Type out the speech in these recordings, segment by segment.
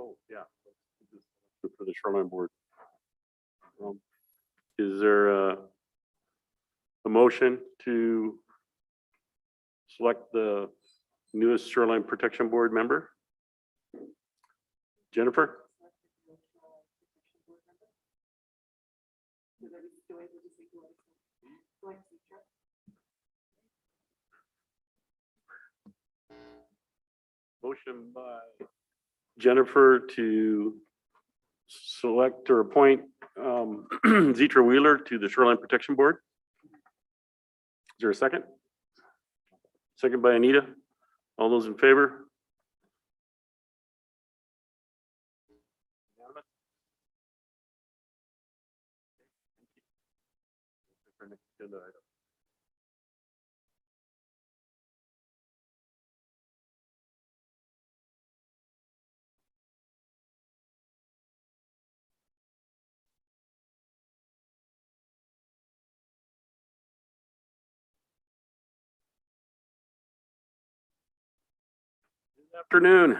Oh, yeah. For the shoreline board. Is there a motion to select the newest shoreline protection board member? Jennifer? Motion by Jennifer to select or appoint Zetra Wheeler to the Shoreline Protection Board. Is there a second? Second by Anita. All those in favor? Good afternoon.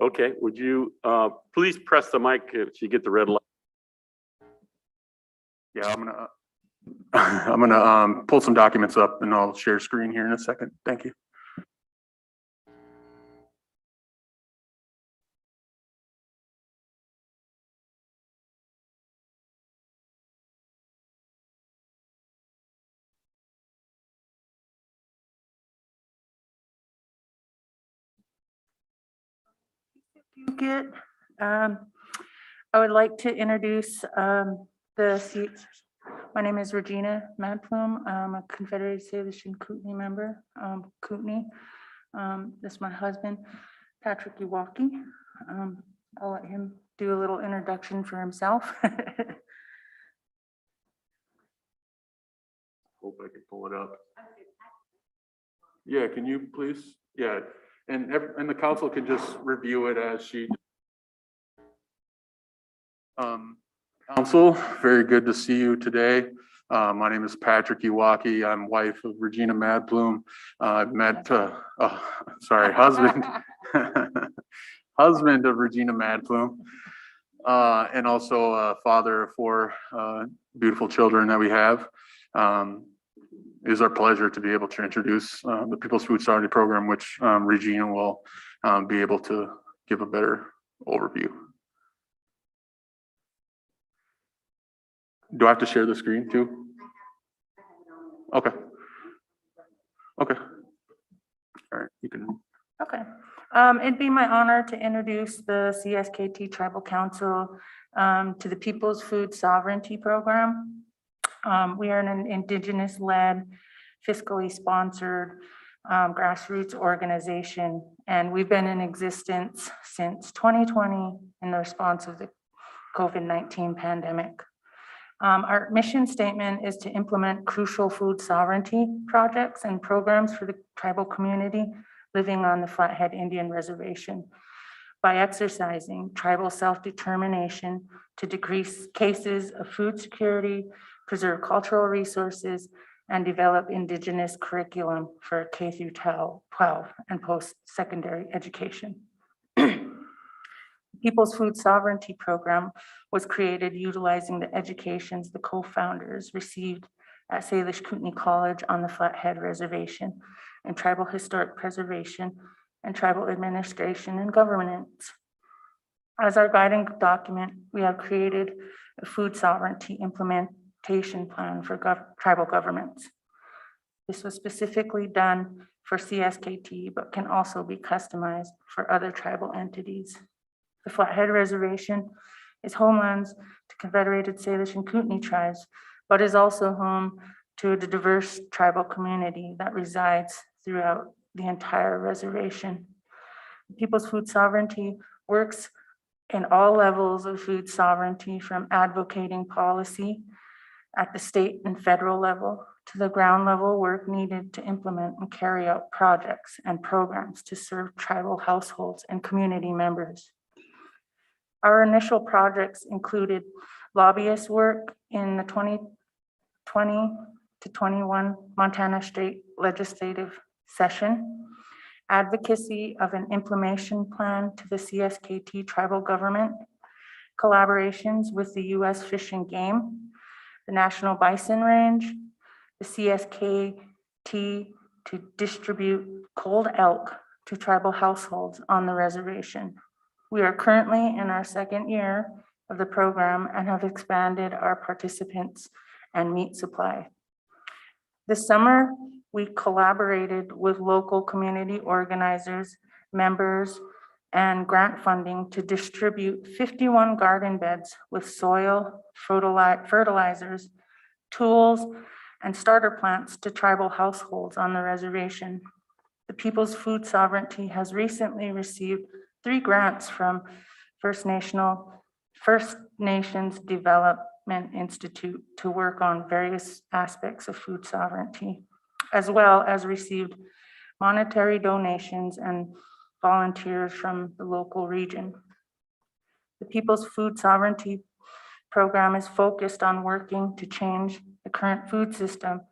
Okay, would you please press the mic if you get the red light? Yeah, I'm gonna pull some documents up and I'll share screen here in a second. Thank you. I would like to introduce the seats. My name is Regina Madplume. I'm a Confederated Salish and Kootenai member. Kootenai. This is my husband, Patrick Iwaki. I'll let him do a little introduction for himself. Hope I can pull it up. Yeah, can you please? Yeah, and the council can just review it as she. Council, very good to see you today. My name is Patrick Iwaki. I'm wife of Regina Madplume. I've met, husband, husband of Regina Madplume, and also a father of 4 beautiful children that we have. It is our pleasure to be able to introduce the People's Food Sovereignty Program, which Regina will be able to give a better overview. Do I have to share the screen too? Okay. Okay. All right, you can. Okay. It'd be my honor to introduce the CSKT Tribal Council to the People's Food Sovereignty Program. We are an Indigenous-led, fiscally sponsored grassroots organization, and we've been in existence since 2020 in the response of the COVID-19 pandemic. Our mission statement is to implement crucial food sovereignty projects and programs for the tribal community living on the Flathead Indian Reservation by exercising tribal self-determination to decrease cases of food security, preserve cultural resources, and develop Indigenous curriculum for K through 12 and post-secondary education. People's Food Sovereignty Program was created utilizing the educations the co-founders received at Salish Kootenai College on the Flathead Reservation in tribal historic preservation and tribal administration and governance. As our guiding document, we have created a food sovereignty implementation plan for tribal governments. This was specifically done for CSKT, but can also be customized for other tribal entities. The Flathead Reservation is homelands to Confederated Salish and Kootenai tribes, but is also home to the diverse tribal community that resides throughout the entire reservation. People's Food Sovereignty works in all levels of food sovereignty, from advocating policy at the state and federal level to the ground level work needed to implement and carry out projects and programs to serve tribal households and community members. Our initial projects included lobbyist work in the 2020 to 21 Montana State Legislative Session, advocacy of an implementation plan to the CSKT tribal government, collaborations with the U.S. Fish and Game, the National Bison Range, the CSKT to distribute cold elk to tribal households on the reservation. We are currently in our second year of the program and have expanded our participants and meat supply. This summer, we collaborated with local community organizers, members, and grant funding to distribute 51 garden beds with soil, fertilizers, tools, and starter plants to tribal households on the reservation. The People's Food Sovereignty has recently received 3 grants from First Nations Development Institute to work on various aspects of food sovereignty, as well as received monetary donations and volunteers from the local region. The People's Food Sovereignty program is focused on working to change the current food system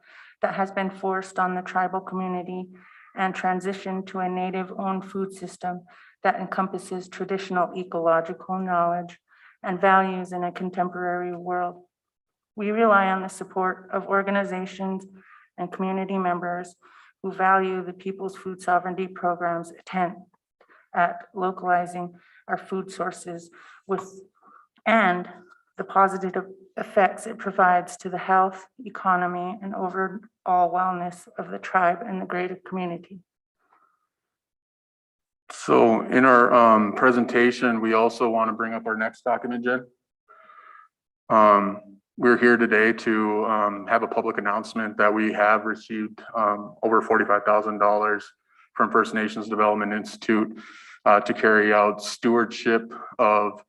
that has been forced on the tribal community and transition to a native-owned food system that encompasses traditional ecological knowledge and values in a contemporary world. We rely on the support of organizations and community members who value the People's Food Sovereignty program's attempt at localizing our food sources and the positive effects it provides to the health, economy, and overall wellness of the tribe and the greater community. So in our presentation, we also want to bring up our next document, Jen. We're here today to have a public announcement that we have received over $45,000 from First Nations Development Institute to carry out stewardship of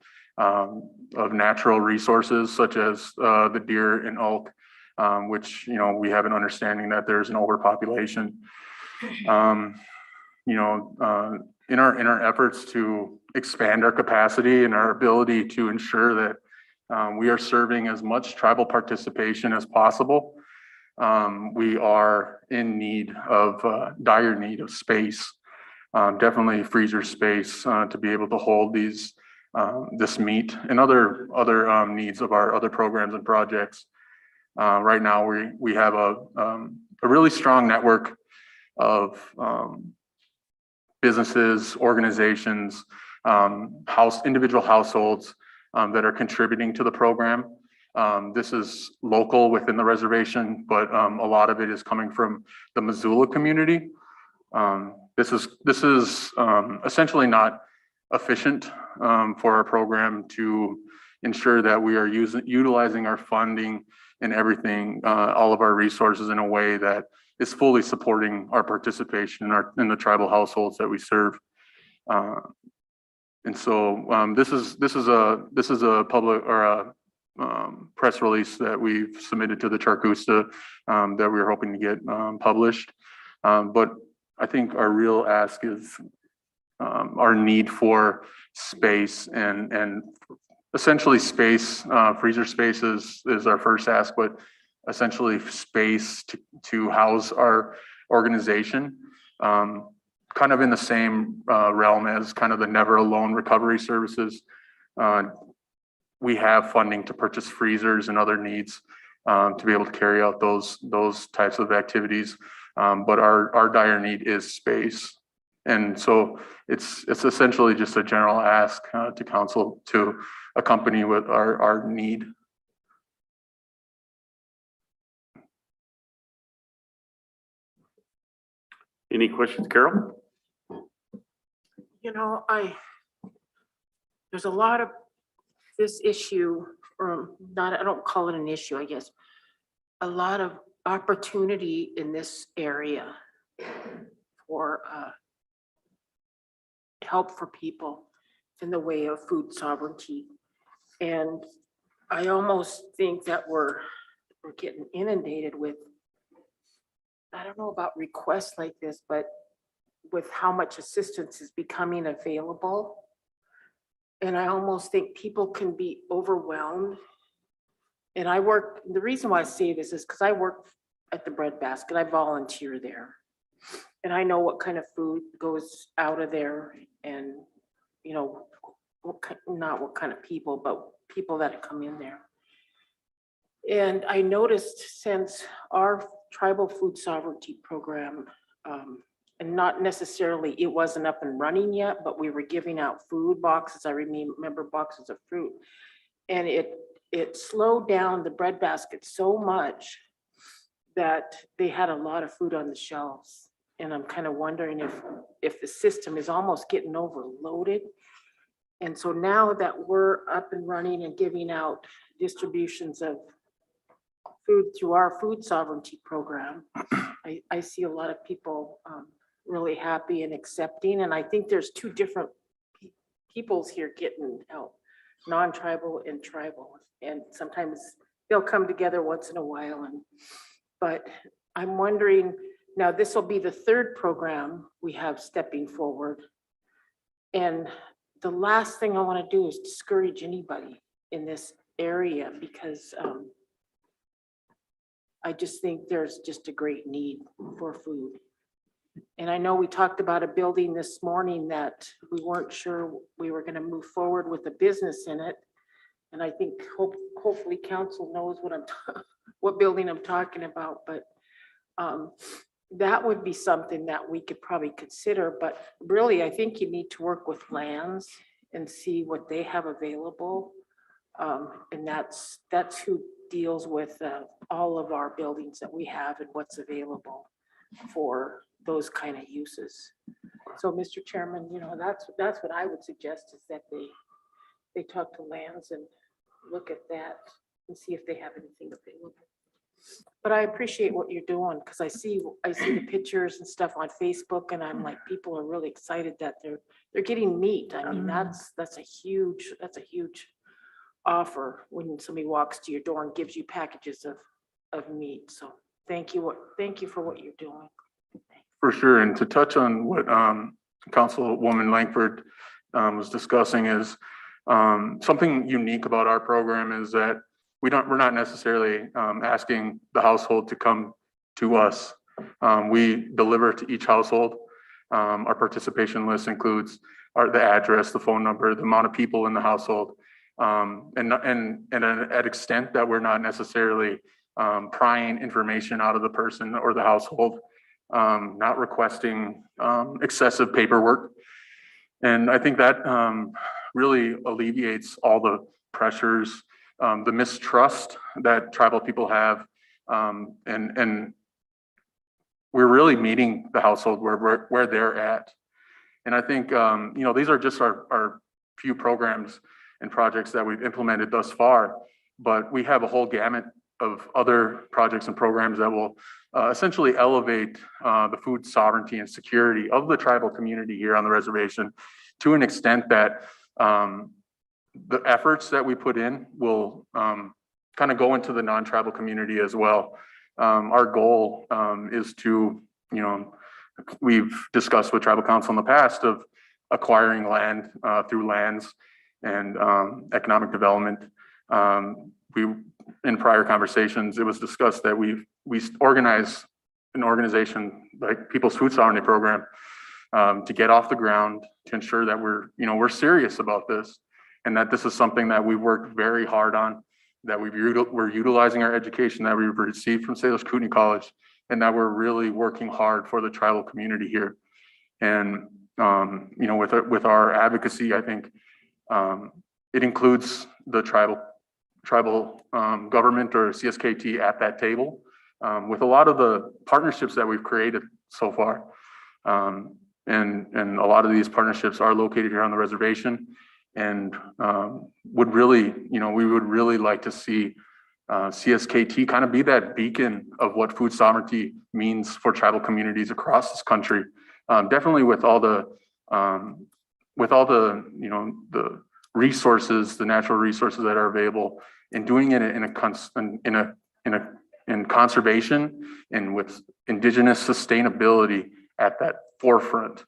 natural resources such as the deer and elk, which, you know, we have an understanding that there's an overpopulation. In our efforts to expand our capacity and our ability to ensure that we are serving as much tribal participation as possible, we are in dire need of space, definitely freezer space to be able to hold this meat and other needs of our other programs and projects. Right now, we have a really strong network of businesses, organizations, individual households that are contributing to the program. This is local within the reservation, but a lot of it is coming from the Missoula community. This is essentially not efficient for our program to ensure that we are utilizing our funding and everything, all of our resources in a way that is fully supporting our participation in the tribal households that we serve. And so this is a public or a press release that we've submitted to the Charcusta that we're hoping to get published. But I think our real ask is our need for space and essentially space, freezer space is our first ask, but essentially space to house our organization, kind of in the same realm as kind of the Never Alone recovery services. We have funding to purchase freezers and other needs to be able to carry out those types of activities. But our dire need is space. And so it's essentially just a general ask to council to accompany with our need. Any questions, Carol? You know, there's a lot of this issue, or not, I don't call it an issue, I guess, a lot of opportunity in this area for help for people in the way of food sovereignty. And I almost think that we're getting inundated with, I don't know about requests like this, but with how much assistance is becoming available. And I almost think people can be overwhelmed. And the reason why I say this is because I work at the Bread Basket. I volunteer there. And I know what kind of food goes out of there and, you know, not what kind of people, but people that come in there. And I noticed since our tribal food sovereignty program, and not necessarily, it wasn't up and running yet, but we were giving out food boxes. I remember boxes of fruit. And it slowed down the Bread Basket so much that they had a lot of food on the shelves. And I'm kind of wondering if the system is almost getting overloaded. And so now that we're up and running and giving out distributions of food through our food sovereignty program, I see a lot of people really happy and accepting. And I think there's two different peoples here getting help, non-tribal and tribal. And sometimes they'll come together once in a while. But I'm wondering, now this will be the third program we have stepping forward. And the last thing I want to do is discourage anybody in this area because I just think there's just a great need for food. And I know we talked about a building this morning that we weren't sure we were going to move forward with a business in it. And I think hopefully council knows what building I'm talking about, but that would be something that we could probably consider. But really, I think you need to work with lands and see what they have available. And that's who deals with all of our buildings that we have and what's available for those kind of uses. So, Mr. Chairman, you know, that's what I would suggest is that they talk to lands and look at that and see if they have anything available. But I appreciate what you're doing because I see the pictures and stuff on Facebook, and I'm like, people are really excited that they're getting meat. I mean, that's a huge offer when somebody walks to your door and gives you packages of meat. So thank you for what you're doing. For sure. And to touch on what Councilwoman Langford was discussing is something unique about our program is that we're not necessarily asking the household to come to us. We deliver to each household. Our participation list includes the address, the phone number, the amount of people in the household, and at extent that we're not necessarily prying information out of the person or the household, not requesting excessive paperwork. And I think that really alleviates all the pressures, the mistrust that tribal people have, and we're really meeting the household where they're at. And I think, you know, these are just our few programs and projects that we've implemented thus far, but we have a whole gamut of other projects and programs that will essentially elevate the food sovereignty and security of the tribal community here on the reservation to an extent that the efforts that we put in will kind of go into the non-tribal community as well. Our goal is to, you know, we've discussed with tribal council in the past of acquiring land through lands and economic development. In prior conversations, it was discussed that we organize an organization like People's Food Sovereignty Program to get off the ground, to ensure that we're serious about this, and that this is something that we've worked very hard on, that we're utilizing our education that we've received from Salish Kootenai College, and that we're really working hard for the tribal community here. And you know, with our advocacy, I think it includes the tribal government or CSKT at that table, with a lot of the partnerships that we've created so far. And a lot of these partnerships are located here on the reservation, and we would really like to see CSKT kind of be that beacon of what food sovereignty means for tribal communities across this country. Definitely with all the you know, the resources, the natural resources that are available, and doing it in conservation and with indigenous sustainability at that forefront.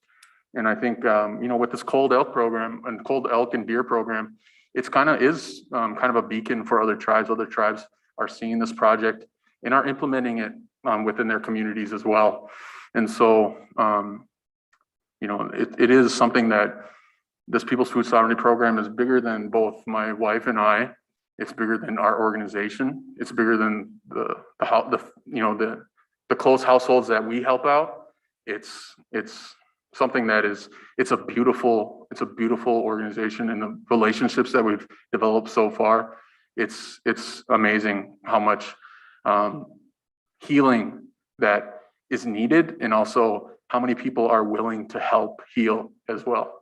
And I think, with this cold elk program and cold elk and deer program, it's kind of a beacon for other tribes. Other tribes are seeing this project and are implementing it within their communities as well. And so, it is something that this People's Food Sovereignty Program is bigger than both my wife and I. It's bigger than our organization. It's bigger than the close households that we help out. It's something that it's a beautiful organization, and the relationships that we've developed so far, it's amazing how much healing that is needed, and also how many people are willing to help heal as well.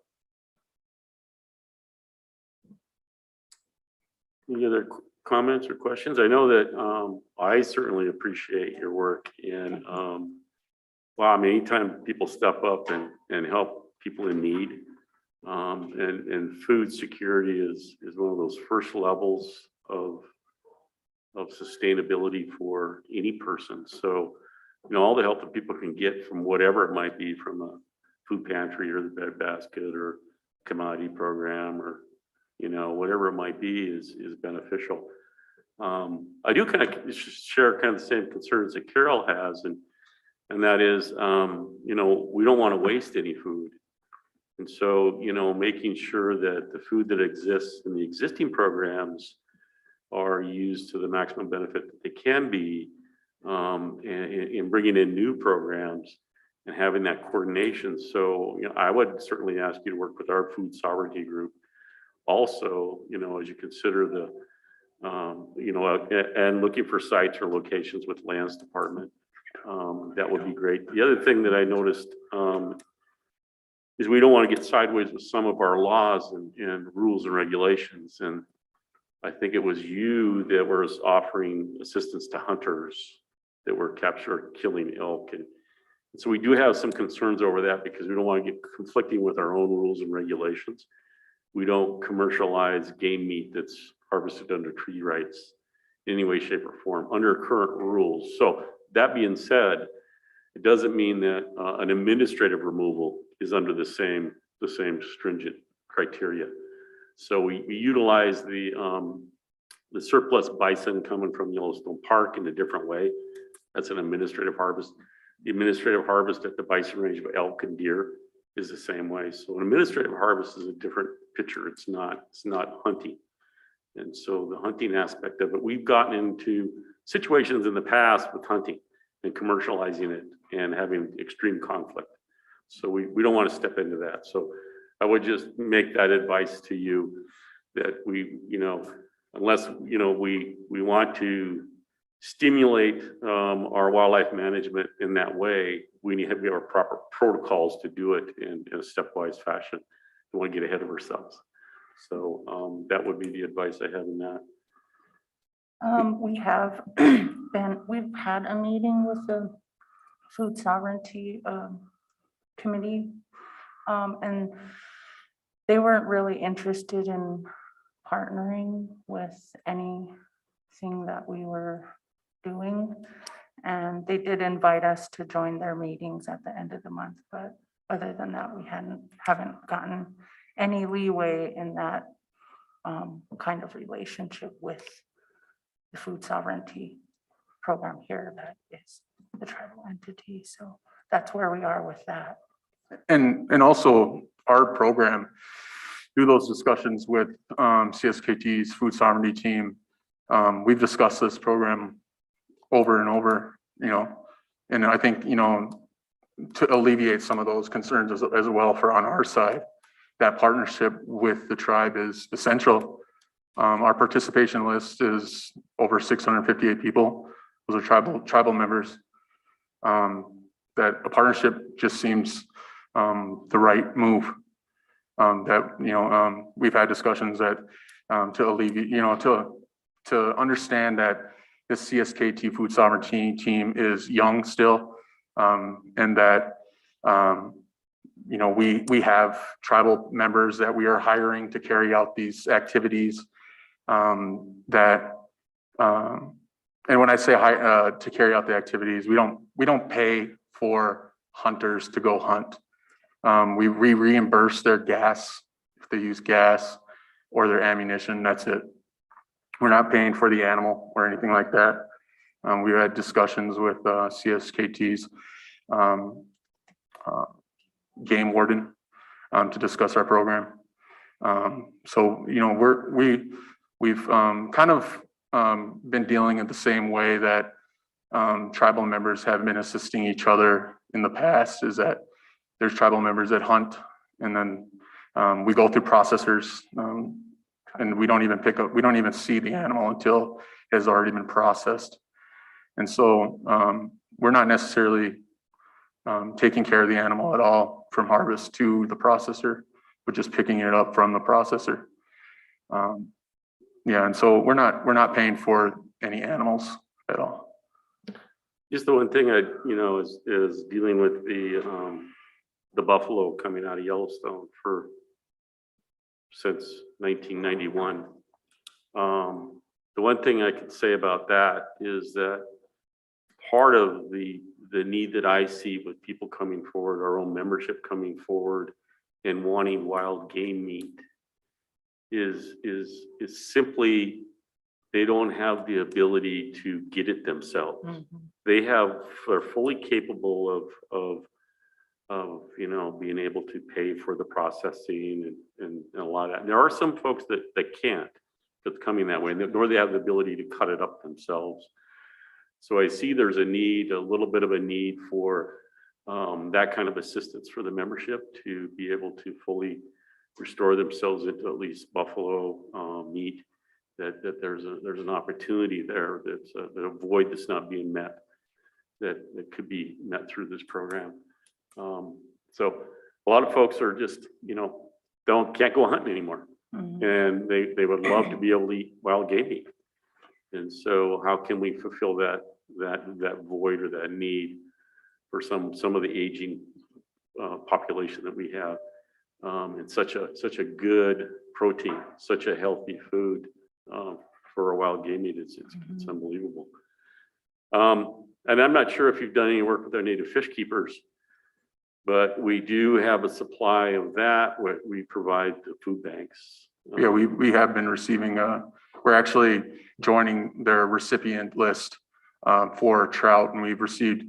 Any other comments or questions? I know that I certainly appreciate your work, and anytime people step up and help people in need, and food security is one of those first levels of sustainability for any person. So, all the help that people can get from whatever it might be, from a food pantry or the bread basket or commodity program, or whatever it might be, is beneficial. I do kind of share kind of the same concerns that Carol has, and that is, we don't want to waste any food. And so, making sure that the food that exists in the existing programs are used to the maximum benefit that they can be, in bringing in new programs and having that coordination. So, I would certainly ask you to work with our food sovereignty group also, as you consider the, and looking for sites or locations with lands department. That would be great. The other thing that I noticed is we don't want to get sideways with some of our laws and rules and regulations. And I think it was you that was offering assistance to hunters that were captured killing elk. And so we do have some concerns over that, because we don't want to get conflicting with our own rules and regulations. We don't commercialize game meat that's harvested under treaty rights in any way, shape, or form under current rules. So that being said, it doesn't mean that an administrative removal is under the same stringent criteria. So we utilize the surplus bison coming from Yellowstone Park in a different way. That's an administrative harvest. The administrative harvest at the bison range of elk and deer is the same way. So an administrative harvest is a different picture. It's not hunting. And so the hunting aspect of it, we've gotten into situations in the past with hunting and commercializing it and having extreme conflict. So we don't want to step into that. So I would just make that advice to you, that we, unless, we want to stimulate our wildlife management in that way, we have our proper protocols to do it in a stepwise fashion. We want to get ahead of ourselves. So that would be the advice I have in that. We've had a meeting with the Food Sovereignty Committee, and they weren't really interested in partnering with anything that we were doing. And they did invite us to join their meetings at the end of the month, but other than that, we haven't gotten any leeway in that kind of relationship with the food sovereignty program here that is the tribal entity. So that's where we are with that. And also our program, through those discussions with CSKT's food sovereignty team, we've discussed this program over and over, and I think, to alleviate some of those concerns as well for on our side, that partnership with the tribe is essential. Our participation list is over 658 people. Those are tribal members. That a partnership just seems the right move. We've had discussions that to alleviate, to understand that the CSKT food sovereignty team is young still, and that we have tribal members that we are hiring to carry out these activities. And when I say to carry out the activities, we don't pay for hunters to go hunt. We reimburse their gas, if they use gas or their ammunition, that's it. We're not paying for the animal or anything like that. We had discussions with CSKT's game warden to discuss our program. So, you know, we've kind of been dealing in the same way that tribal members have been assisting each other in the past, is that there's tribal members that hunt, and then we go through processors, and we don't even see the animal until it has already been processed. And so we're not necessarily taking care of the animal at all from harvest to the processor, but just picking it up from the processor. Yeah, and so we're not paying for any animals at all. Just the one thing is dealing with the buffalo coming out of Yellowstone since 1991. The one thing I could say about that is that part of the need that I see with people coming forward, our own membership coming forward and wanting wild game meat is simply they don't have the ability to get it themselves. They're fully capable of being able to pay for the processing and a lot of that. And there are some folks that can't, that's coming that way, nor they have the ability to cut it up themselves. So I see there's a little bit of a need for that kind of assistance for the membership to be able to fully restore themselves into at least buffalo meat. That there's an opportunity there that's that a void that's not being met that could be met through this program. So a lot of folks are just can't go hunting anymore, and they would love to be able to eat wild game meat. And so how can we fulfill that void or that need for some of the aging population that we have? It's such a good protein, such a healthy food for a wild game meat. It's unbelievable. And I'm not sure if you've done any work with our native fish keepers, but we do have a supply of that. We provide the food banks. Yeah, we have been receiving, we're actually joining their recipient list for trout, and we've received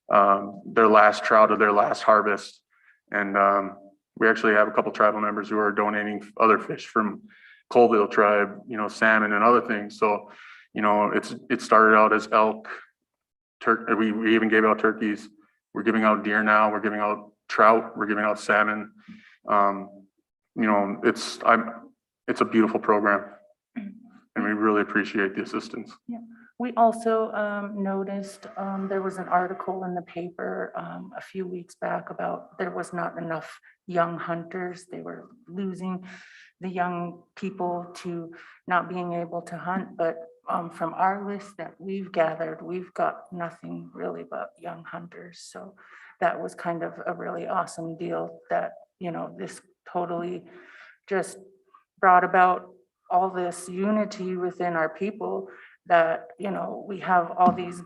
their last trout of their last harvest. And we actually have a couple tribal members who are donating other fish from Colville tribe, salmon and other things. So, it started out as elk, we even gave out turkeys. We're giving out deer now. We're giving out trout. We're giving out salmon. It's a beautiful program, and we really appreciate the assistance. Yeah. We also noticed there was an article in the paper a few weeks back about there was not enough young hunters. They were losing the young people to not being able to hunt. But from our list that we've gathered, we've got nothing really but young hunters. So that was kind of a really awesome deal that, this totally just brought about all this unity within our people, that, we have all these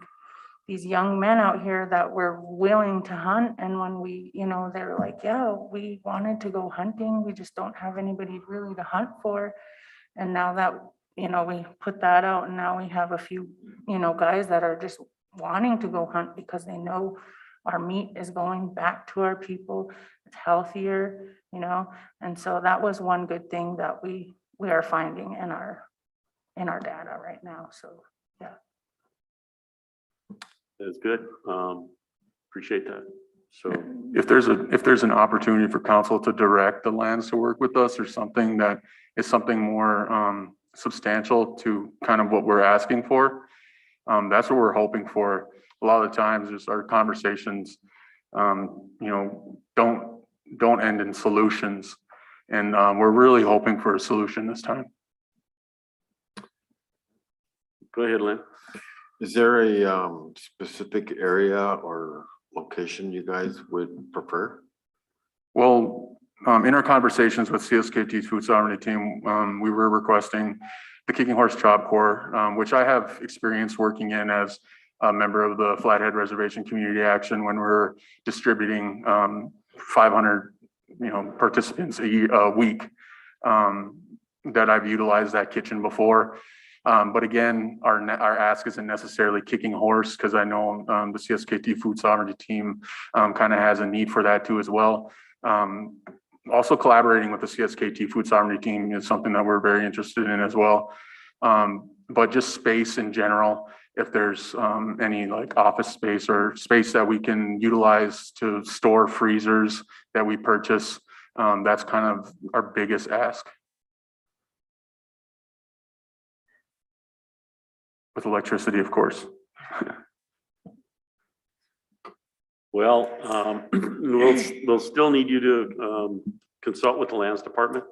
young men out here that were willing to hunt. And when we, they're like, yeah, we wanted to go hunting. We just don't have anybody really to hunt for. And now that, we put that out, and now we have a few, guys that are just wanting to go hunt because they know our meat is going back to our people. It's healthier, and so that was one good thing that we are finding in our data right now. So, yeah. That's good. Appreciate that. So if there's an opportunity for council to direct the lands to work with us, or something that is something more substantial to kind of what we're asking for, that's what we're hoping for. A lot of the times, just our conversations, don't end in solutions, and we're really hoping for a solution this time. go ahead, Lynn. Is there a specific area or location you guys would prefer? Well, in our conversations with CSKT's food sovereignty team, we were requesting the Kicking Horse Chop Corps, which I have experience working in as a member of the Flathead Reservation Community Action when we're distributing 500 participants a week that I've utilized that kitchen before. But again, our ask isn't necessarily kicking horse, because I know the CSKT food sovereignty team kind of has a need for that too as well. Also collaborating with the CSKT food sovereignty team is something that we're very interested in as well. But just space in general, if there's any like office space or space that we can utilize to store freezers that we purchase, that's kind of our biggest ask. With electricity, of course. Well, we'll still need you to consult with the lands department,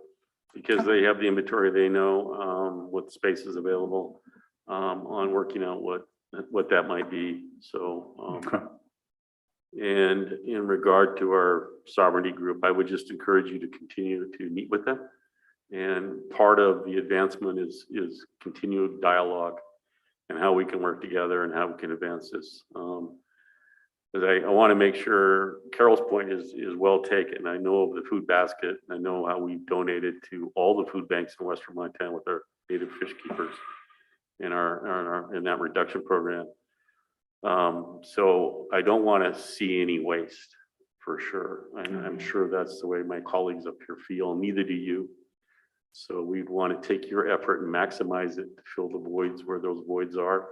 because they have the inventory, they know what space is available on working out what that might be. So, Okay. and in regard to our sovereignty group, I would just encourage you to continue to meet with them. And part of the advancement is continued dialogue and how we can work together and how we can advance this. Because I want to make sure Carol's point is well taken. I know of the food basket. I know how we donated to all the food banks in Western Montana with our native fish keepers in in that reduction program. So I don't want to see any waste, for sure. I'm sure that's the way my colleagues up here feel. Neither do you. So we'd want to take your effort and maximize it to fill the voids where those voids are,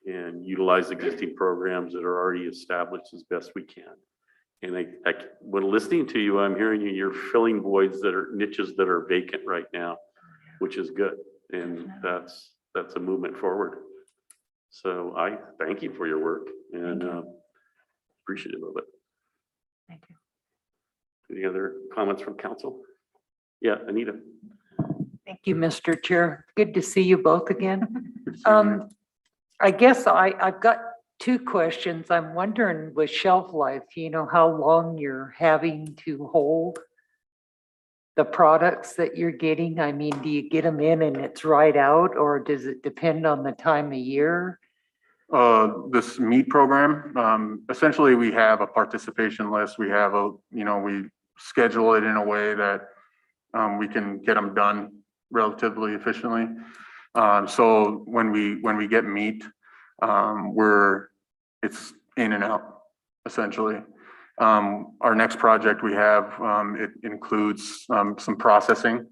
and utilize existing programs that are already established as best we can. And when listening to you, I'm hearing you're filling voids that are niches that are vacant right now, which is good. And that's a movement forward. So I thank you for your work, and appreciative of it. Thank you. Any other comments from council? Yeah, Anita. Thank you, Mr. Chair. Good to see you both again. Good to see you. I guess I've got two questions. I'm wondering with shelf life, how long you're having to hold the products that you're getting. I mean, do you get them in and it's right out, or does it depend on the time of year? This meat program, essentially we have a participation list. We have we schedule it in a way that we can get them done relatively efficiently. So when we get meat, it's in and out, essentially. Our next project we have, it includes some processing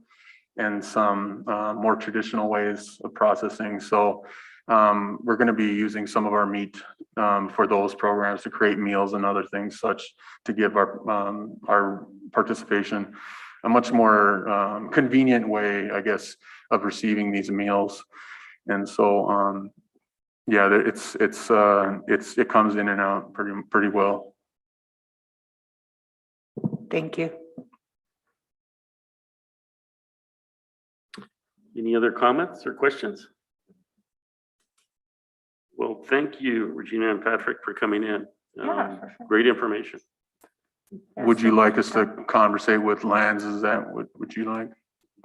and some more traditional ways of processing. So we're going to be using some of our meat for those programs to create meals and other things such to give our participation a much more convenient way, I guess, of receiving these meals. And so, yeah, it comes in and out pretty well. Thank you. Any other comments or questions? Well, thank you, Regina and Patrick, for coming in. Yeah, for sure. Great information. Would you like us to conversate with Lands? Is that what would you like?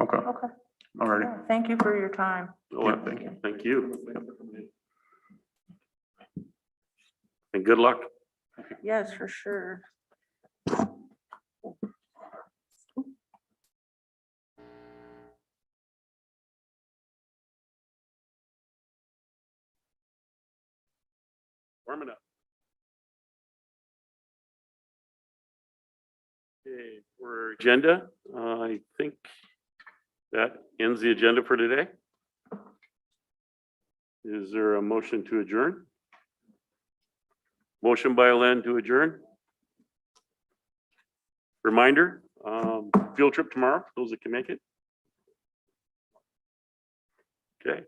Okay, Okay. all righty. Yeah, thank you for your time. Oh, Yeah, thank you. Thank you. And good luck. Yes, for sure. Warm it up. Okay, for agenda, I think that ends the agenda for today. Is there a motion to adjourn? Motion by Len to adjourn. Reminder, field trip tomorrow, for those that can make it. Okay.